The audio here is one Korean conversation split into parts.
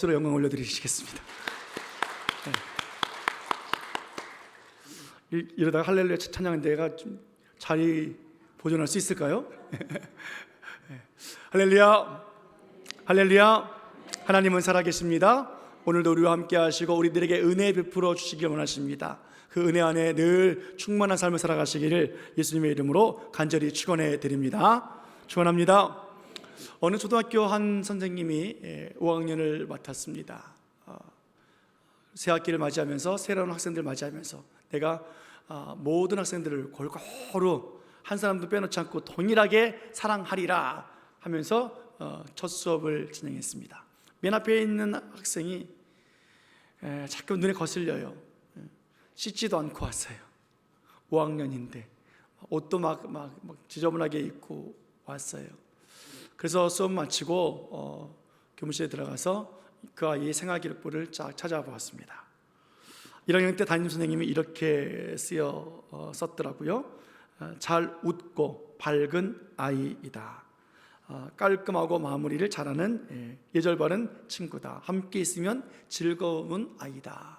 서로 영광 올려드리시겠습니다. 네. 이러다가 할렐루야 찬양 내가 좀 자리 보존할 수 있을까요? 네. 할렐루야, 할렐루야. 하나님은 살아계십니다. 오늘도 우리와 함께 하시고 우리들에게 은혜 베풀어 주시길 원하십니다. 그 은혜 안에 늘 충만한 삶을 살아가시기를 예수님의 이름으로 간절히 축원해 드립니다. 축원합니다. 어느 초등학교 한 선생님이 5학년을 맡았습니다. 새 학기를 맞이하면서 새로운 학생들을 맞이하면서 내가 모든 학생들을 골고루 한 사람도 빼놓지 않고 동일하게 사랑하리라 하면서 첫 수업을 진행했습니다. 맨 앞에 있는 학생이 자꾸 눈에 거슬려요. 씻지도 않고 왔어요. 5학년인데 옷도 막 지저분하게 입고 왔어요. 그래서 수업 마치고 교무실에 들어가서 그 아이의 생활기록부를 쫙 찾아보았습니다. 1학년 때 담임 선생님이 이렇게 썼더라고요. 잘 웃고 밝은 아이이다. 깔끔하고 마무리를 잘하는 예절 바른 친구다. 함께 있으면 즐거운 아이다.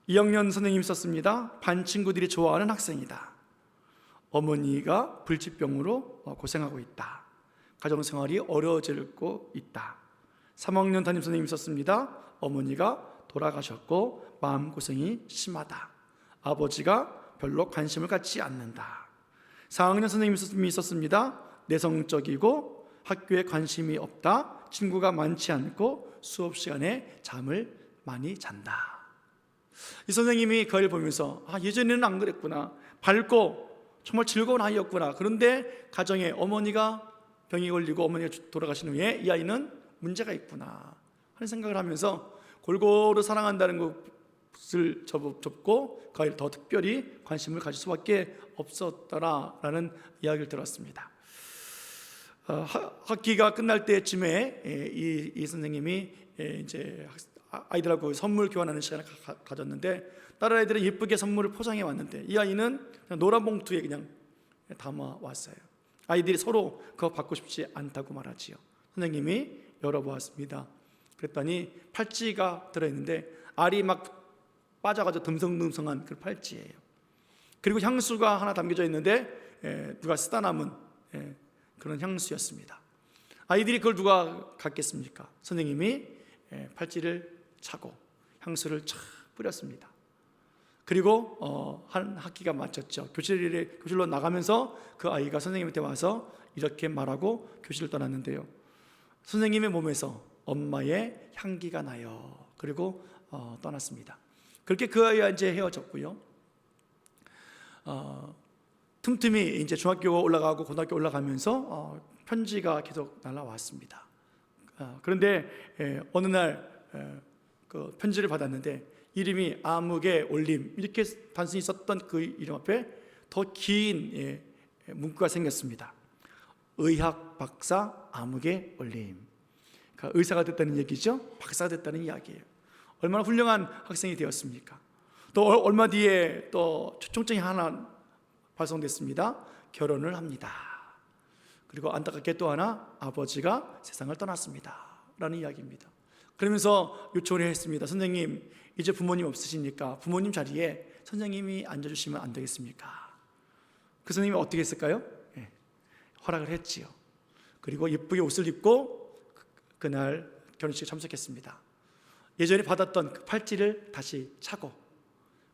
2학년 선생님이 썼습니다. 반 친구들이 좋아하는 학생이다. 어머니가 불치병으로 고생하고 있다. 가정생활이 어려워지고 있다. 3학년 담임 선생님이 썼습니다. 어머니가 돌아가셨고 마음고생이 심하다. 아버지가 별로 관심을 갖지 않는다. 4학년 선생님이 썼습니다. 내성적이고 학교에 관심이 없다. 친구가 많지 않고 수업 시간에 잠을 많이 잔다. 이 선생님이 그 아이를 보면서 예전에는 안 그랬구나. 밝고 정말 즐거운 아이였구나. 그런데 가정에 어머니가 병이 걸리고 어머니가 돌아가신 후에 이 아이는 문제가 있구나 하는 생각을 하면서 골고루 사랑한다는 것을 접고 그 아이를 더 특별히 관심을 가질 수밖에 없었더라라는 이야기를 들었습니다. 학기가 끝날 때쯤에 이 선생님이 이제 아이들하고 선물 교환하는 시간을 가졌는데 다른 아이들은 예쁘게 선물을 포장해 왔는데 이 아이는 그냥 노란 봉투에 그냥 담아 왔어요. 아이들이 서로 그거 받고 싶지 않다고 말하지요. 선생님이 열어보았습니다. 그랬더니 팔찌가 들어있는데 알이 막 빠져가지고 듬성듬성한 그 팔찌예요. 그리고 향수가 하나 담겨져 있는데 누가 쓰다 남은 그런 향수였습니다. 아이들이 그걸 누가 갖겠습니까? 선생님이 팔찌를 차고 향수를 쫙 뿌렸습니다. 그리고 한 학기가 마쳤죠. 교실로 나가면서 그 아이가 선생님한테 와서 이렇게 말하고 교실을 떠났는데요. 선생님의 몸에서 엄마의 향기가 나요. 그리고 떠났습니다. 그렇게 그 아이와 이제 헤어졌고요. 틈틈이 이제 중학교 올라가고 고등학교 올라가면서 편지가 계속 날아왔습니다. 그런데 어느 날 그 편지를 받았는데 이름이 아무개 올림 이렇게 단순히 썼던 그 이름 앞에 더 긴 문구가 생겼습니다. 의학 박사 아무개 올림. 그러니까 의사가 됐다는 얘기죠. 박사가 됐다는 이야기예요. 얼마나 훌륭한 학생이 되었습니까? 또 얼마 뒤에 또 초청장이 하나 발송됐습니다. 결혼을 합니다. 그리고 안타깝게 또 하나 아버지가 세상을 떠났습니다 라는 이야기입니다. 그러면서 요청을 했습니다. 선생님 이제 부모님 없으시니까 부모님 자리에 선생님이 앉아주시면 안 되겠습니까? 그 선생님이 어떻게 했을까요? 허락을 했지요. 그리고 예쁘게 옷을 입고 그날 결혼식에 참석했습니다. 예전에 받았던 그 팔찌를 다시 차고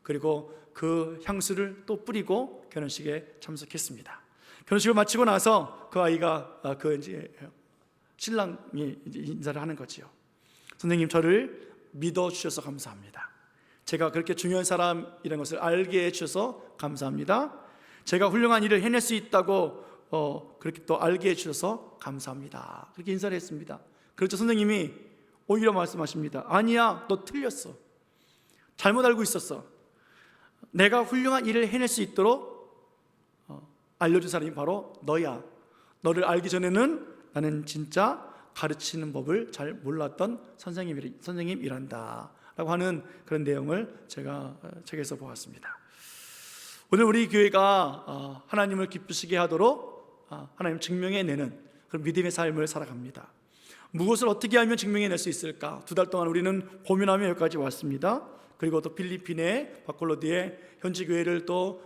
그리고 그 향수를 또 뿌리고 결혼식에 참석했습니다. 결혼식을 마치고 나서 그 아이가 그 이제 신랑이 인사를 하는 거지요. 선생님 저를 믿어주셔서 감사합니다. 제가 그렇게 중요한 사람이라는 것을 알게 해주셔서 감사합니다. 제가 훌륭한 일을 해낼 수 있다고 그렇게 또 알게 해주셔서 감사합니다. 그렇게 인사를 했습니다. 그렇죠. 선생님이 오히려 말씀하십니다. 아니야, 너 틀렸어. 잘못 알고 있었어. 내가 훌륭한 일을 해낼 수 있도록 알려준 사람이 바로 너야. 너를 알기 전에는 나는 진짜 가르치는 법을 잘 몰랐던 선생님이란다 라고 하는 그런 내용을 제가 책에서 보았습니다. 오늘 우리 교회가 하나님을 기쁘시게 하도록 하나님 증명해내는 그런 믿음의 삶을 살아갑니다. 무엇을 어떻게 하면 증명해낼 수 있을까? 2달 동안 우리는 고민하며 여기까지 왔습니다. 그리고 또 필리핀의 바콜로디의 현지 교회를 또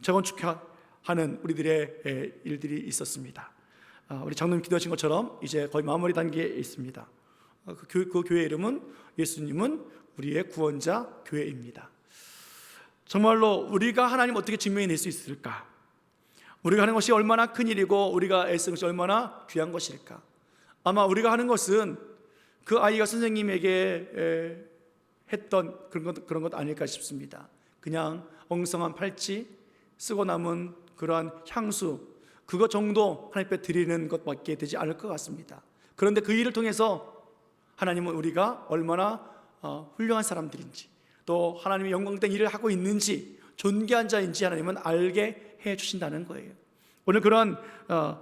재건축하는 우리들의 일들이 있었습니다. 우리 장로님 기도하신 것처럼 이제 거의 마무리 단계에 있습니다. 그 교회 이름은 예수님은 우리의 구원자 교회입니다. 정말로 우리가 하나님 어떻게 증명해낼 수 있을까? 우리가 하는 것이 얼마나 큰 일이고 우리가 애쓰는 것이 얼마나 귀한 것일까? 아마 우리가 하는 것은 그 아이가 선생님에게 했던 그런 것 아닐까 싶습니다. 그냥 엉성한 팔찌, 쓰고 남은 그러한 향수, 그것 정도 하나님 앞에 드리는 것밖에 되지 않을 것 같습니다. 그런데 그 일을 통해서 하나님은 우리가 얼마나 훌륭한 사람들인지, 또 하나님의 영광된 일을 하고 있는지, 존귀한 자인지 하나님은 알게 해 주신다는 거예요. 오늘 그런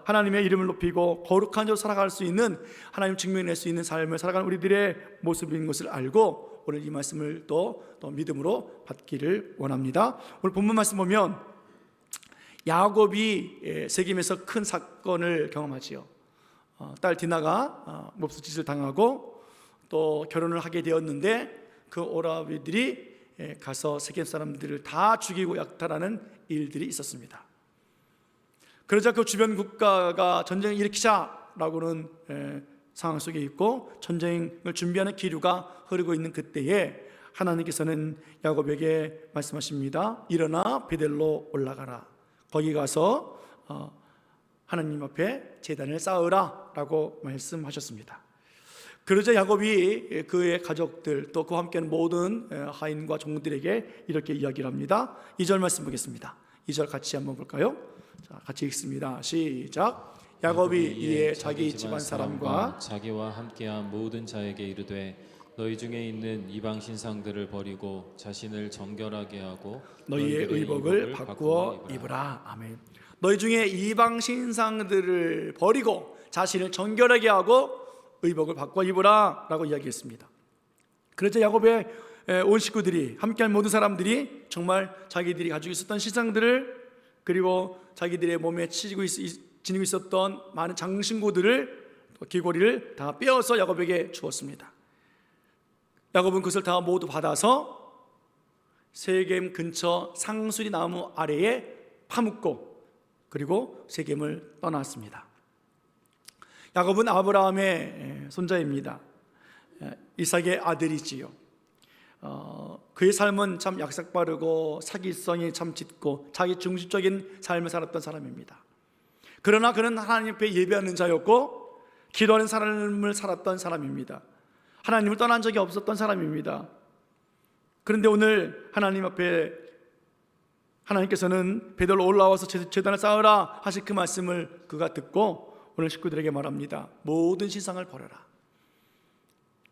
하나님의 이름을 높이고 거룩한 자로 살아갈 수 있는, 하나님 증명해낼 수 있는 삶을 살아가는 우리들의 모습인 것을 알고 오늘 이 말씀을 또 믿음으로 받기를 원합니다. 오늘 본문 말씀 보면 야곱이 세겜에서 큰 사건을 경험하지요. 딸 디나가 몹쓸짓을 당하고 또 결혼을 하게 되었는데 그 오라비들이 가서 세겜 사람들을 다 죽이고 약탈하는 일들이 있었습니다. 그러자 그 주변 국가가 전쟁을 일으키자라고는 상황 속에 있고 전쟁을 준비하는 기류가 흐르고 있는 그때에 하나님께서는 야곱에게 말씀하십니다. 일어나 베델로 올라가라. 거기 가서 하나님 앞에 제단을 쌓으라 라고 말씀하셨습니다. 그러자 야곱이 그의 가족들 또 그와 함께하는 모든 하인과 종들에게 이렇게 이야기를 합니다. 2절 말씀 보겠습니다. 2절 같이 한번 볼까요? 자, 같이 읽습니다. 시작. 야곱이 이에 자기 집안 사람과 자기와 함께한 모든 자에게 이르되 너희 중에 있는 이방 신상들을 버리고 자신을 정결하게 하고 너희의 의복을 바꾸어 입으라. 아멘. 너희 중에 이방 신상들을 버리고 자신을 정결하게 하고 의복을 바꾸어 입으라 라고 이야기했습니다. 그래서 야곱의 온 식구들이, 함께한 모든 사람들이 정말 자기들이 가지고 있었던 신상들을, 그리고 자기들의 몸에 지니고 있었던 많은 장신구들을, 귀고리를 다 빼어서 야곱에게 주었습니다. 야곱은 그것을 다 모두 받아서 세겜 근처 상수리 나무 아래에 파묻고 그리고 세겜을 떠났습니다. 야곱은 아브라함의 손자입니다. 이삭의 아들이지요. 그의 삶은 참 약삭빠르고 사기성이 참 짙고 자기 중심적인 삶을 살았던 사람입니다. 그러나 그는 하나님 앞에 예배하는 자였고 기도하는 삶을 살았던 사람입니다. 하나님을 떠난 적이 없었던 사람입니다. 그런데 오늘 하나님 앞에 하나님께서는 베델로 올라와서 제단을 쌓으라 하신 그 말씀을 그가 듣고 오늘 식구들에게 말합니다. 모든 신상을 버려라.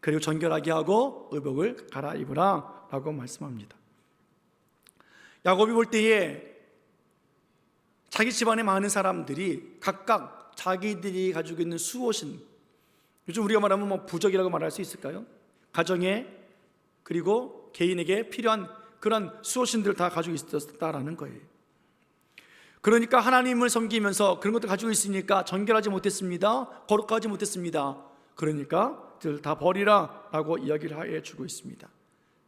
그리고 정결하게 하고 의복을 갈아입으라 라고 말씀합니다. 야곱이 볼 때에 자기 집안에 많은 사람들이 각각 자기들이 가지고 있는 수호신, 요즘 우리가 말하면 뭐 부적이라고 말할 수 있을까요? 가정에 그리고 개인에게 필요한 그런 수호신들을 다 가지고 있었다라는 거예요. 그러니까 하나님을 섬기면서 그런 것들 가지고 있으니까 정결하지 못했습니다. 거룩하지 못했습니다. 그러니까 다 버리라 라고 이야기를 해주고 있습니다.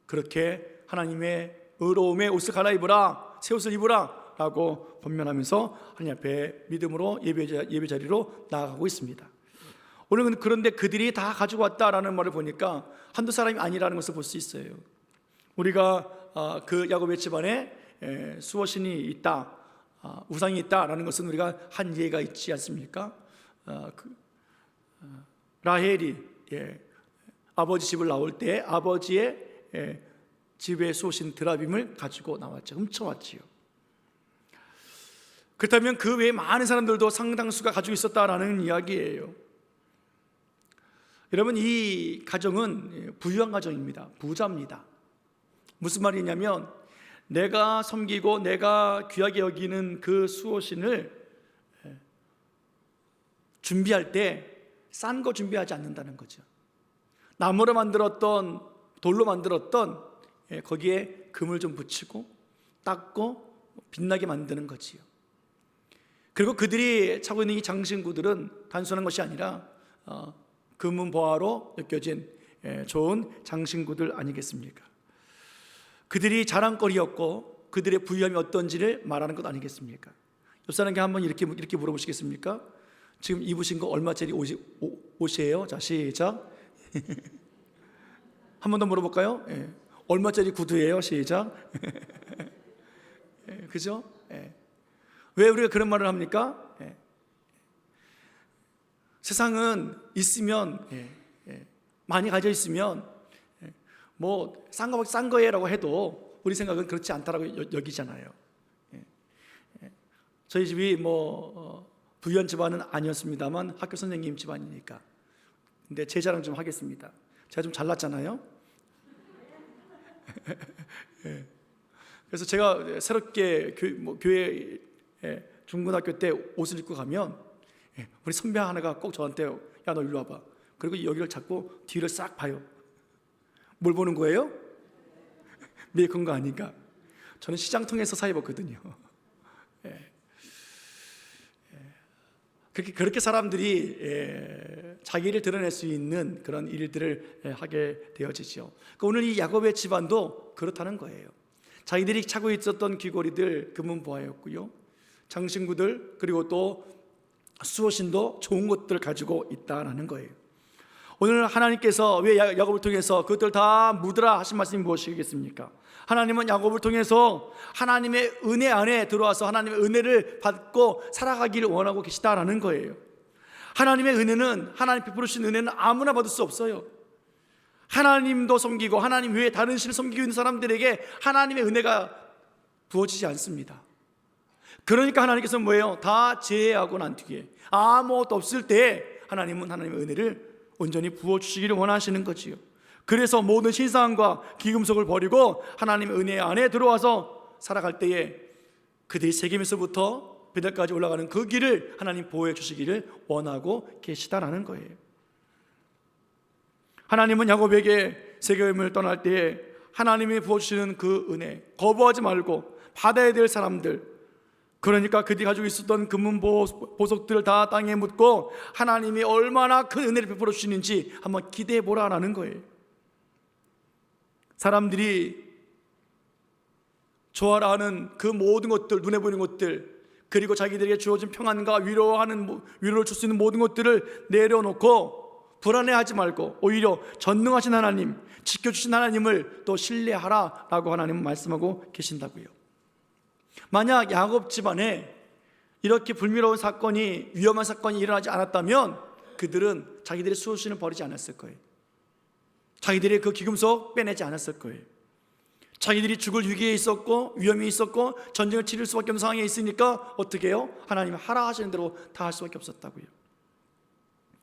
그렇게 하나님의 의로움의 옷을 갈아입으라, 새 옷을 입으라 라고 권면하면서 하나님 앞에 믿음으로 예배 자리로 나아가고 있습니다. 오늘은 그런데 그들이 다 가지고 왔다라는 말을 보니까 한두 사람이 아니라는 것을 볼 수 있어요. 우리가 그 야곱의 집안에 수호신이 있다, 우상이 있다라는 것은 우리가 한 예가 있지 않습니까? 라헬이 아버지 집을 나올 때 아버지의 집에 수호신 드라빔을 가지고 나왔죠. 훔쳐왔지요. 그렇다면 그 외에 많은 사람들도 상당수가 가지고 있었다라는 이야기예요. 여러분, 이 가정은 부유한 가정입니다. 부자입니다. 무슨 말이냐면 내가 섬기고 내가 귀하게 여기는 그 수호신을 준비할 때 싼 거 준비하지 않는다는 거죠. 나무로 만들었던, 돌로 만들었던 거기에 금을 좀 붙이고 닦고 빛나게 만드는 거지요. 그리고 그들이 차고 있는 이 장신구들은 단순한 것이 아니라 금은 보화로 느껴진 좋은 장신구들 아니겠습니까? 그들이 자랑거리였고 그들의 부유함이 어떤지를 말하는 것 아니겠습니까? 옆 사람에게 한번 이렇게 물어보시겠습니까? 지금 입으신 거 얼마짜리 옷이에요? 자, 시작. 한 번 더 물어볼까요? 얼마짜리 구두예요? 시작. 그죠? 왜 우리가 그런 말을 합니까? 세상은 있으면 많이 가져 있으면 뭐 싼 거예요라고 해도 우리 생각은 그렇지 않다라고 여기잖아요. 저희 집이 뭐 부유한 집안은 아니었습니다만 학교 선생님 집안이니까. 근데 제 자랑 좀 하겠습니다. 제가 좀 잘났잖아요. 그래서 제가 새롭게 교회 중고등학교 때 옷을 입고 가면 우리 선배 하나가 꼭 저한테 야, 너 일로 와봐. 그리고 여기를 잡고 뒤를 싹 봐요. 뭘 보는 거예요? 메이크한 거 아닌가? 저는 시장 통해서 사 입었거든요. 그렇게 사람들이 자기를 드러낼 수 있는 그런 일들을 하게 되어지죠. 그러니까 오늘 이 야곱의 집안도 그렇다는 거예요. 자기들이 차고 있었던 귀걸이들 금은 보화였고요, 장신구들, 그리고 또 수호신도 좋은 것들을 가지고 있다라는 거예요. 오늘 하나님께서 왜 야곱을 통해서 그것들 다 묻으라 하신 말씀이 무엇이겠습니까? 하나님은 야곱을 통해서 하나님의 은혜 안에 들어와서 하나님의 은혜를 받고 살아가기를 원하고 계시다라는 거예요. 하나님의 은혜는, 하나님 베풀어 주신 은혜는 아무나 받을 수 없어요. 하나님도 섬기고 하나님 외에 다른 신을 섬기고 있는 사람들에게 하나님의 은혜가 부어지지 않습니다. 그러니까 하나님께서 뭐예요? 다 제외하고 난 뒤에 아무것도 없을 때 하나님은 하나님의 은혜를 온전히 부어주시기를 원하시는 거지요. 그래서 모든 신상과 기금속을 버리고 하나님의 은혜 안에 들어와서 살아갈 때에 그들이 세겜에서부터 베델까지 올라가는 그 길을 하나님 보호해 주시기를 원하고 계시다라는 거예요. 하나님은 야곱에게 세겜을 떠날 때에 하나님이 부어주시는 그 은혜 거부하지 말고 받아야 될 사람들, 그러니까 그들이 가지고 있었던 금은 보석들을 다 땅에 묻고 하나님이 얼마나 큰 은혜를 베풀어 주시는지 한번 기대해 보라라는 거예요. 사람들이 좋아라 하는 그 모든 것들, 눈에 보이는 것들, 그리고 자기들에게 주어진 평안과 위로를 줄 수 있는 모든 것들을 내려놓고 불안해하지 말고 오히려 전능하신 하나님, 지켜주신 하나님을 또 신뢰하라라고 하나님은 말씀하고 계신다고요. 만약 야곱 집안에 이렇게 불미로운 사건이, 위험한 사건이 일어나지 않았다면 그들은 자기들의 수호신을 버리지 않았을 거예요. 자기들의 그 기금속 빼내지 않았을 거예요. 자기들이 죽을 위기에 있었고 위험이 있었고 전쟁을 치를 수밖에 없는 상황에 있으니까 어떻게 해요? 하나님이 하라 하시는 대로 다 할 수밖에 없었다고요.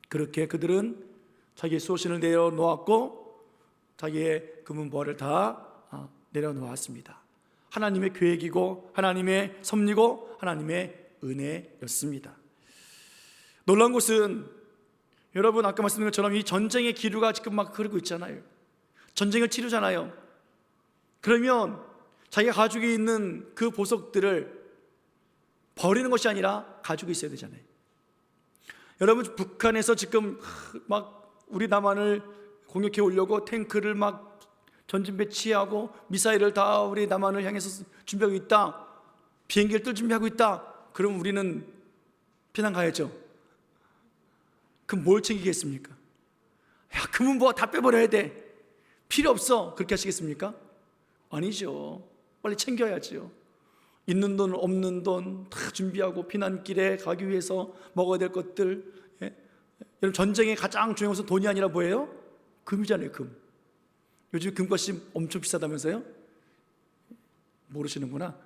그렇게 그들은 자기의 수호신을 내려놓았고 자기의 금은 보화를 다 내려놓았습니다. 하나님의 계획이고 하나님의 섭리고 하나님의 은혜였습니다. 놀라운 것은 여러분 아까 말씀드린 것처럼 이 전쟁의 기류가 지금 막 흐르고 있잖아요. 전쟁을 치르잖아요. 그러면 자기가 가지고 있는 그 보석들을 버리는 것이 아니라 가지고 있어야 되잖아요. 여러분 북한에서 지금 막 우리 남한을 공격해 오려고 탱크를 막 전진 배치하고 미사일을 다 우리 남한을 향해서 준비하고 있다, 비행기를 뜰 준비하고 있다. 그럼 우리는 피난 가야죠. 그럼 뭘 챙기겠습니까? 야, 금은 뭐 다 빼버려야 돼, 필요 없어, 그렇게 하시겠습니까? 아니죠. 빨리 챙겨야죠. 있는 돈 없는 돈 다 준비하고 피난길에 가기 위해서 먹어야 될 것들. 여러분 전쟁의 가장 중요한 것은 돈이 아니라 뭐예요? 금이잖아요. 금. 요즘 금값이 엄청 비싸다면서요? 모르시는구나.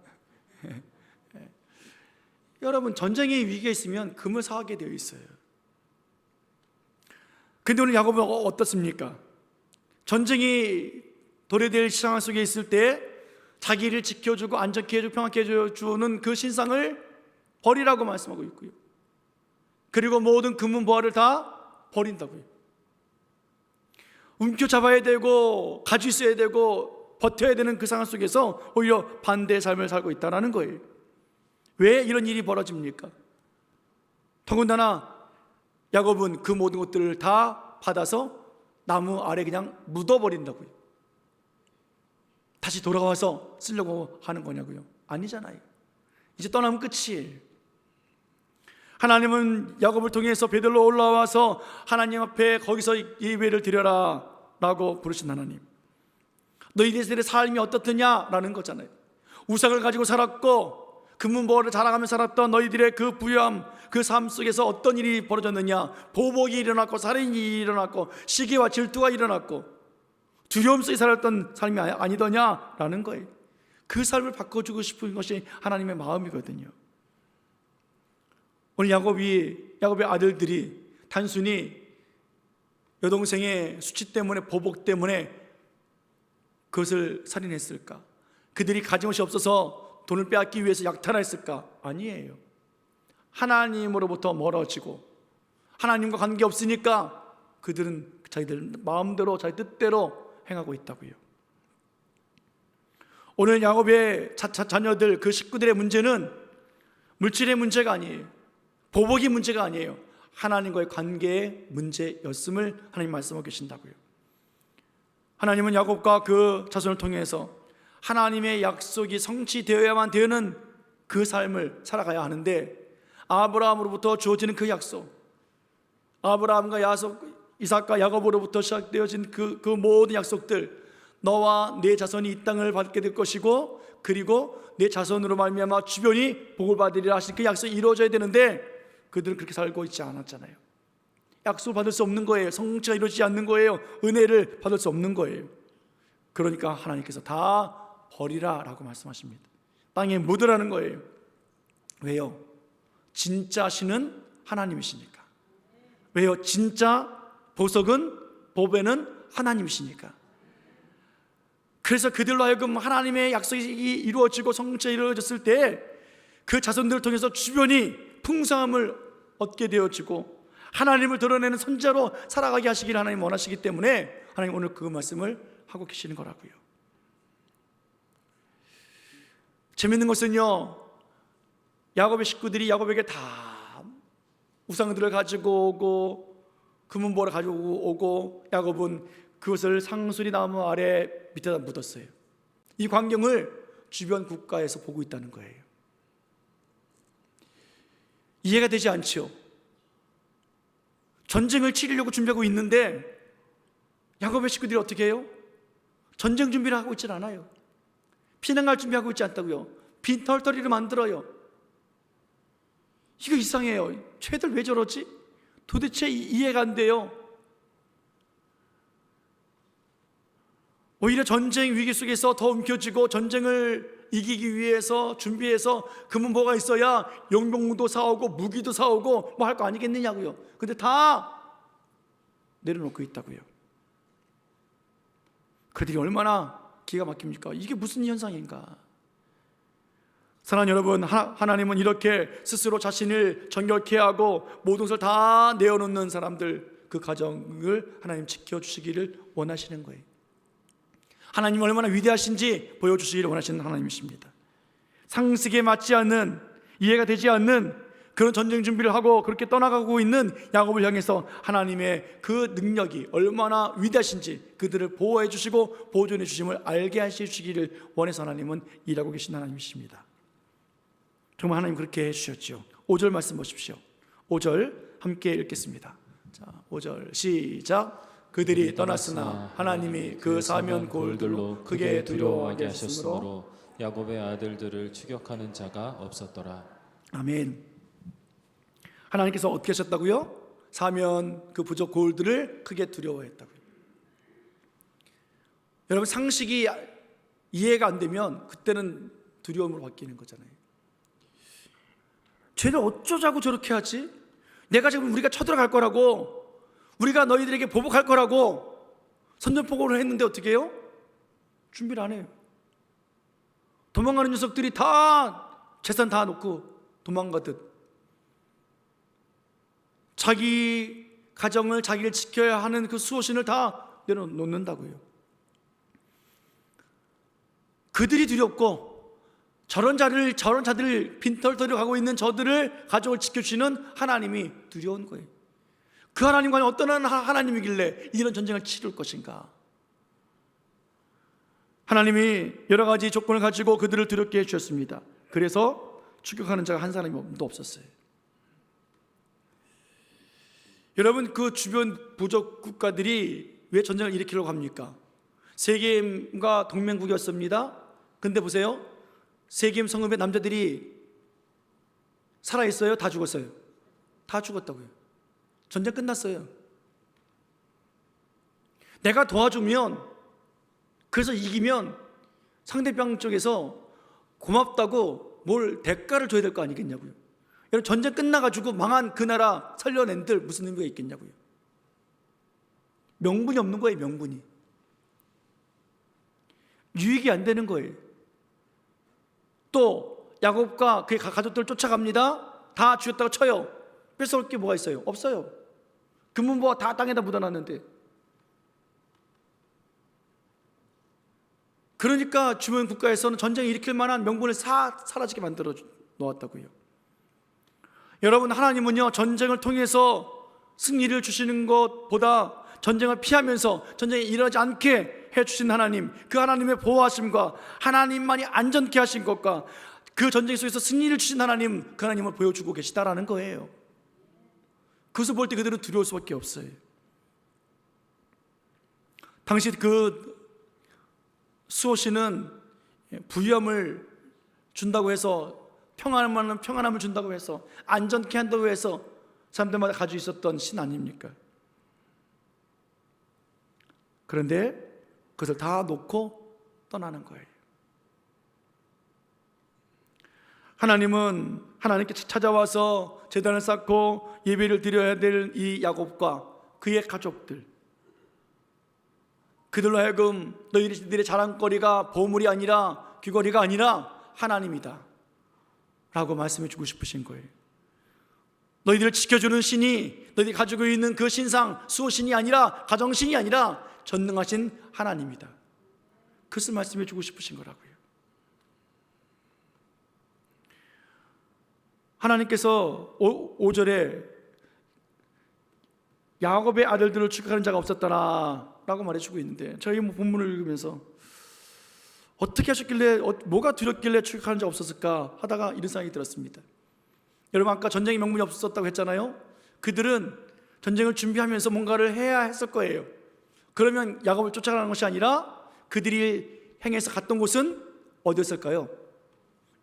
여러분 전쟁의 위기가 있으면 금을 사하게 되어 있어요. 근데 오늘 야곱은 어떻습니까? 전쟁이 도래될 상황 속에 있을 때 자기를 지켜주고 안전케 해주고 평안케 해주는 그 신상을 버리라고 말씀하고 있고요, 그리고 모든 금은 보화를 다 버린다고요. 움켜잡아야 되고 가지고 있어야 되고 버텨야 되는 그 상황 속에서 오히려 반대의 삶을 살고 있다는 거예요. 왜 이런 일이 벌어집니까? 더군다나 야곱은 그 모든 것들을 다 다 받아서 나무 아래 그냥 묻어버린다고요. 다시 돌아와서 쓰려고 하는 거냐고요? 아니잖아요. 이제 떠나면 끝이에요. 하나님은 야곱을 통해서 베들로 올라와서 하나님 앞에 거기서 예배를 드려라 라고 부르신 하나님, 너희들의 삶이 어떻느냐라는 거잖아요. 우상을 가지고 살았고 금문보화를 자랑하며 살았던 너희들의 그 부유함, 그 삶 속에서 어떤 일이 벌어졌느냐? 보복이 일어났고 살인이 일어났고 시기와 질투가 일어났고 두려움 속에 살았던 삶이 아니더냐라는 거예요. 그 삶을 바꿔주고 싶은 것이 하나님의 마음이거든요. 오늘 야곱의 아들들이 단순히 여동생의 수치 때문에, 보복 때문에 그것을 살인했을까? 그들이 가짐없이 없어서 돈을 빼앗기 위해서 약탈했을까? 아니에요. 하나님으로부터 멀어지고 하나님과 관계없으니까 그들은 자기들 마음대로 자기 뜻대로 행하고 있다고요. 오늘 야곱의 자녀들, 그 식구들의 문제는 물질의 문제가 아니에요. 보복이 문제가 아니에요. 하나님과의 관계의 문제였음을 하나님 말씀하고 계신다고요. 하나님은 야곱과 그 자손을 통해서 하나님의 약속이 성취되어야만 되는 그 삶을 살아가야 하는데, 아브라함으로부터 주어지는 그 약속, 아브라함과 이삭과 야곱으로부터 시작되어진 그 모든 약속들, 너와 내 자손이 이 땅을 받게 될 것이고 그리고 내 자손으로 말미암아 주변이 복을 받으리라 하신 그 약속이 이루어져야 되는데 그들은 그렇게 살고 있지 않았잖아요. 약속을 받을 수 없는 거예요. 성취가 이루어지지 않는 거예요. 은혜를 받을 수 없는 거예요. 그러니까 하나님께서 다 버리라 라고 말씀하십니다. 땅에 묻으라는 거예요. 왜요? 진짜 신은 하나님이시니까. 왜요? 진짜 보배는 하나님이시니까. 그래서 그들로 하여금 하나님의 약속이 이루어지고 성취가 이루어졌을 때 그 자손들을 통해서 주변이 풍성함을 얻게 되어지고 하나님을 드러내는 선자로 살아가게 하시기를 하나님 원하시기 때문에 하나님 오늘 그 말씀을 하고 계시는 거라고요. 재밌는 것은요, 야곱의 식구들이 야곱에게 다 우상들을 가지고 오고 금은보화를 가지고 오고 야곱은 그것을 상수리 나무 아래 밑에다 묻었어요. 이 광경을 주변 국가에서 보고 있다는 거예요. 이해가 되지 않죠? 전쟁을 치르려고 준비하고 있는데 야곱의 식구들이 어떻게 해요? 전쟁 준비를 하고 있지 않아요. 피난갈 준비하고 있지 않다고요. 빈털터리를 만들어요. 이거 이상해요. 쟤들 왜 저러지? 도대체 이해가 안 돼요. 오히려 전쟁 위기 속에서 더 움켜쥐고 전쟁을 이기기 위해서 준비해서 금은보화가 있어야 용병도 사오고 무기도 사오고 뭐 할 거 아니겠느냐고요. 근데 다 내려놓고 있다고요. 그들이 얼마나 기가 막힙니까? 이게 무슨 현상인가? 사랑하는 여러분, 하나님은 이렇게 스스로 자신을 정결케 하고 모든 것을 다 내어놓는 사람들, 그 가정을 하나님 지켜주시기를 원하시는 거예요. 하나님 얼마나 위대하신지 보여주시기를 원하시는 하나님이십니다. 상식에 맞지 않는, 이해가 되지 않는 그런 전쟁 준비를 하고 그렇게 떠나가고 있는 야곱을 향해서 하나님의 그 능력이 얼마나 위대하신지 그들을 보호해 주시고 보존해 주심을 알게 하시기를 원해서 하나님은 일하고 계신 하나님이십니다. 정말 하나님 그렇게 해주셨죠. 5절 말씀 보십시오. 5절 함께 읽겠습니다. 자, 5절 시작. 그들이 떠났으나 하나님이 그 사면 고을들로 크게 두려워하게 하셨으므로 야곱의 아들들을 추격하는 자가 없었더라. 아멘. 하나님께서 어떻게 하셨다고요? 사면 그 부족 고을들을 크게 두려워했다고요. 여러분, 상식이 이해가 안 되면 그때는 두려움으로 바뀌는 거잖아요. 쟤는 어쩌자고 저렇게 하지? 내가 지금 우리가 쳐들어갈 거라고, 우리가 너희들에게 보복할 거라고 선전포고를 했는데 어떻게 해요? 준비를 안 해요. 도망가는 녀석들이 다 재산 다 놓고 도망가듯 자기 가정을, 자기를 지켜야 하는 그 수호신을 다 내려놓는다고요. 그들이 두렵고 저런 자들을 빈털터리 가고 있는 저들을 가족을 지켜주시는 하나님이 두려운 거예요. 그 하나님과는 어떤 하나님이길래 이런 전쟁을 치를 것인가? 하나님이 여러 가지 조건을 가지고 그들을 두렵게 해주셨습니다. 그래서 추격하는 자가 한 사람도 없었어요. 여러분, 그 주변 부족 국가들이 왜 전쟁을 일으키려고 합니까? 세겜과 동맹국이었습니다. 근데 보세요, 세겜 성읍의 남자들이 살아있어요? 다 죽었어요? 다 죽었다고요. 전쟁 끝났어요. 내가 도와주면, 그래서 이기면 상대방 쪽에서 고맙다고 뭘 대가를 줘야 될 거 아니겠냐고요. 여러분, 전쟁 끝나가지고 망한 그 나라 살려낸들 무슨 의미가 있겠냐고요. 명분이 없는 거예요. 명분이 유익이 안 되는 거예요. 또 야곱과 그의 가족들 쫓아갑니다. 다 죽였다고 쳐요. 뺏어올 게 뭐가 있어요? 없어요. 금문보화 다 땅에다 묻어놨는데. 그러니까 주변 국가에서는 전쟁을 일으킬 만한 명분을 사라지게 만들어 놓았다고요. 여러분, 하나님은요, 전쟁을 통해서 승리를 주시는 것보다 전쟁을 피하면서 전쟁이 일어나지 않게 해주신 하나님, 그 하나님의 보호하심과 하나님만이 안전케 하신 것과 그 전쟁 속에서 승리를 주신 하나님, 그 하나님을 보여주고 계시다라는 거예요. 그것을 볼 때 그들은 두려울 수밖에 없어요. 당시 그 수호신은 부유함을 준다고 해서, 평안함을 준다고 해서, 안전케 한다고 해서 사람들마다 가지고 있었던 신 아닙니까? 그런데 그것을 다 놓고 떠나는 거예요. 하나님은 하나님께 찾아와서 제단을 쌓고 예배를 드려야 될 이 야곱과 그의 가족들, 그들로 하여금 너희들의 자랑거리가 보물이 아니라 귀걸이가 아니라 하나님이다 라고 말씀해 주고 싶으신 거예요. 너희들을 지켜주는 신이 너희들이 가지고 있는 그 신상, 수호신이 아니라, 가정신이 아니라 전능하신 하나님이다. 그것을 말씀해 주고 싶으신 거라고요. 하나님께서 5절에 야곱의 아들들을 추격하는 자가 없었더라 라고 말해주고 있는데, 저희 본문을 읽으면서 어떻게 하셨길래, 뭐가 두렵길래 추격하는 자가 없었을까 하다가 이런 생각이 들었습니다. 여러분, 아까 전쟁의 명분이 없었다고 했잖아요. 그들은 전쟁을 준비하면서 뭔가를 해야 했을 거예요. 그러면 야곱을 쫓아가는 것이 아니라 그들이 행해서 갔던 곳은 어디였을까요?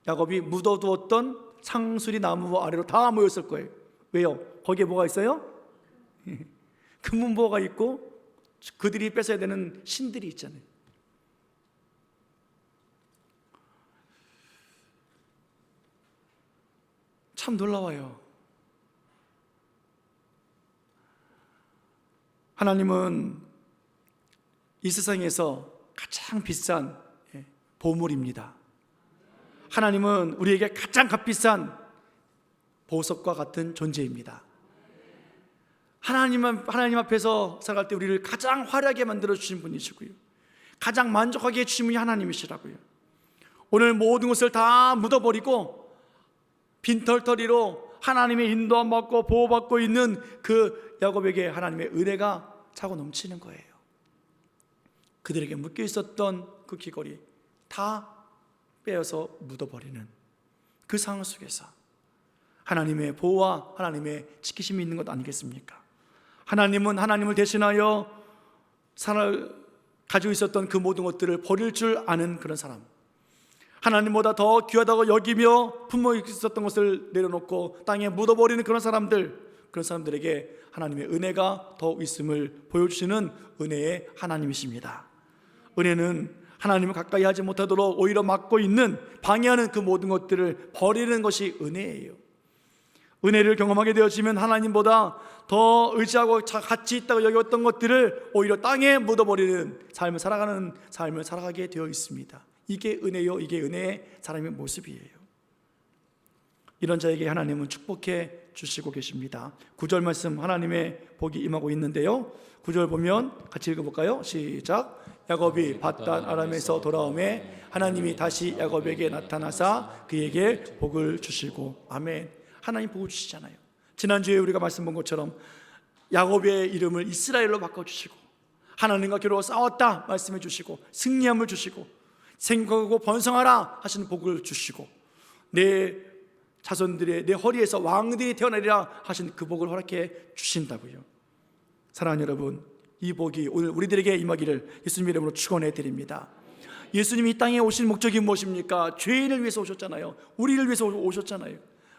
야곱이 묻어두었던 상수리 나무 아래로 다 모였을 거예요. 왜요? 거기에 뭐가 있어요? 금문보화가 있고 그들이 뺏어야 되는 신들이 있잖아요. 참 놀라워요. 하나님은 이 세상에서 가장 비싼 보물입니다. 하나님은 우리에게 가장 값비싼 보석과 같은 존재입니다. 하나님 앞에서 살아갈 때 우리를 가장 화려하게 만들어 주신 분이시고요, 가장 만족하게 해주신 분이 하나님이시라고요. 오늘 모든 것을 다 묻어버리고 빈털터리로 하나님의 인도함 받고 보호받고 있는 그 야곱에게 하나님의 은혜가 차고 넘치는 거예요. 그들에게 묶여 있었던 그 귀걸이 다 빼어서 묻어버리는 그 상황 속에서 하나님의 보호와 하나님의 지키심이 있는 것 아니겠습니까? 하나님은 하나님을 대신하여 가지고 있었던 그 모든 것들을 버릴 줄 아는 그런 사람, 하나님보다 더 귀하다고 여기며 품어 있었던 것을 내려놓고 땅에 묻어버리는 그런 사람들에게 하나님의 은혜가 더욱 있음을 보여주시는 은혜의 하나님이십니다. 은혜는 하나님을 가까이 하지 못하도록 오히려 막고 있는, 방해하는 그 모든 것들을 버리는 것이 은혜예요. 은혜를 경험하게 되어지면 하나님보다 더 의지하고 가치 있다고 여겼던 것들을 오히려 땅에 묻어버리는 삶을 살아가게 되어 있습니다. 이게 은혜요, 이게 은혜의 사람의 모습이에요. 이런 자에게 하나님은 축복해 주시고 계십니다. 9절 말씀, 하나님의 복이 임하고 있는데요, 9절 보면 같이 읽어볼까요? 시작. 야곱이 밧단 아람에서 돌아오매 하나님이 다시 야곱에게 나타나사 그에게 복을 주시고. 아멘. 하나님 복을 주시잖아요. 지난주에 우리가 말씀 본 것처럼 야곱의 이름을 이스라엘로 바꿔주시고 하나님과 겨루어 싸웠다 말씀해 주시고 승리함을 주시고 생각하고 번성하라 하시는 복을 주시고 내 자손들의 내 허리에서 왕들이 태어나리라 하신 그 복을 허락해 주신다고요. 사랑하는 여러분, 이 복이 오늘 우리들에게 임하기를 예수님 이름으로 축원해 드립니다. 예수님이 이 땅에 오신 목적이 무엇입니까? 죄인을 위해서 오셨잖아요. 우리를 위해서 오셨잖아요.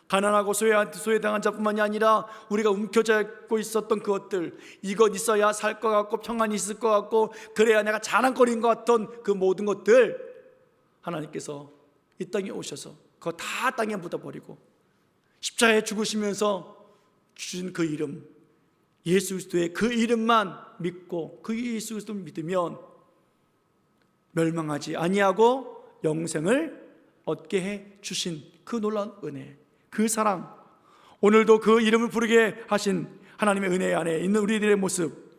가난하고 소외당한 자뿐만이 아니라 우리가 움켜잡고 있었던 그것들, 이것 있어야 살 것 같고 평안이 있을 것 같고 그래야 내가 자랑거리인 것 같던 그 모든 것들 하나님께서 이 땅에 오셔서 그거 다 땅에 묻어버리고 십자가에 죽으시면서 주신 그 이름, 예수 그리스도의 그 이름만 믿고 그 예수 그리스도를 믿으면 멸망하지 아니하고 영생을 얻게 해 주신 그 놀라운 은혜, 그 사랑, 오늘도 그 이름을 부르게 하신 하나님의 은혜 안에 있는 우리들의 모습,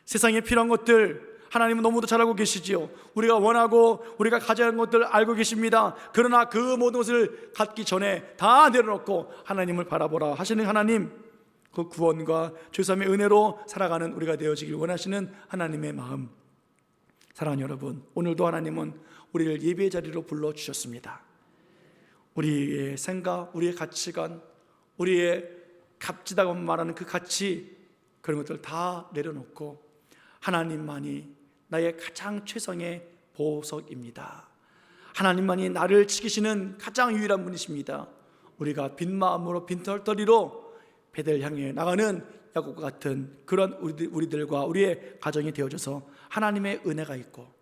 세상에 필요한 것들 하나님은 너무도 잘 알고 계시지요. 우리가 원하고 우리가 가져야 하는 것들 알고 계십니다. 그러나 그 모든 것을 갖기 전에 다 내려놓고 하나님을 바라보라 하시는 하나님, 그 구원과 죄사함의 은혜로 살아가는 우리가 되어지길 원하시는 하나님의 마음. 사랑하는 여러분, 오늘도 하나님은 우리를 예배의 자리로 불러주셨습니다. 우리의 생각, 우리의 가치관, 우리의 값지다고 말하는 그 가치, 그런 것들 다 내려놓고 하나님만이 나의 가장 최상의 보석입니다. 하나님만이 나를 지키시는 가장 유일한 분이십니다. 우리가 빈 마음으로 빈 털터리로 베델 향해 나가는 야곱과 같은 그런 우리들과 우리의 가정이 되어져서 하나님의 은혜가 있고,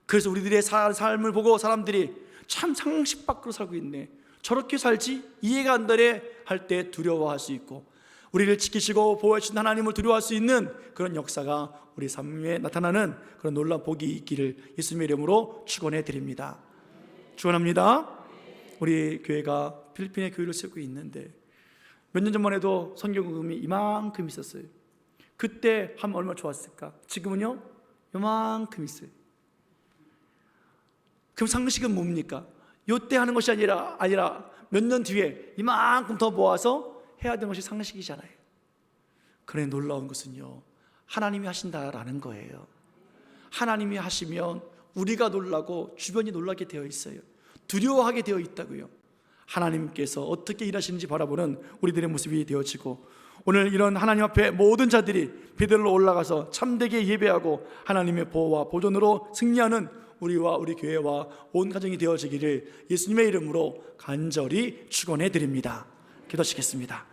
그래서 우리들의 삶을 보고 사람들이 참 상식 밖으로 살고 있네, 저렇게 살지? 이해가 안 되네 할 때 두려워할 수 있고, 우리를 지키시고 보호해 주신 하나님을 두려워할 수 있는 그런 역사가 우리 삶에 나타나는 그런 놀라운 복이 있기를 예수님의 이름으로 축원해 드립니다. 축원합니다. 우리 교회가 필리핀에 교회를 세우고 있는데 몇 년 전만 해도 선교금이 이만큼 있었어요. 그때 하면 얼마나 좋았을까? 지금은요? 요만큼 있어요. 그럼 상식은 뭡니까? 요때 하는 것이 아니라 몇 년 뒤에 이만큼 더 모아서 해야 되는 것이 상식이잖아요. 그런데 놀라운 것은요, 하나님이 하신다라는 거예요. 하나님이 하시면 우리가 놀라고 주변이 놀라게 되어 있어요. 두려워하게 되어 있다고요. 하나님께서 어떻게 일하시는지 바라보는 우리들의 모습이 되어지고, 오늘 이런 하나님 앞에 모든 자들이 베들로 올라가서 참되게 예배하고 하나님의 보호와 보존으로 승리하는 우리와 우리 교회와 온 가정이 되어지기를 예수님의 이름으로 간절히 축원해 드립니다. 기도하시겠습니다.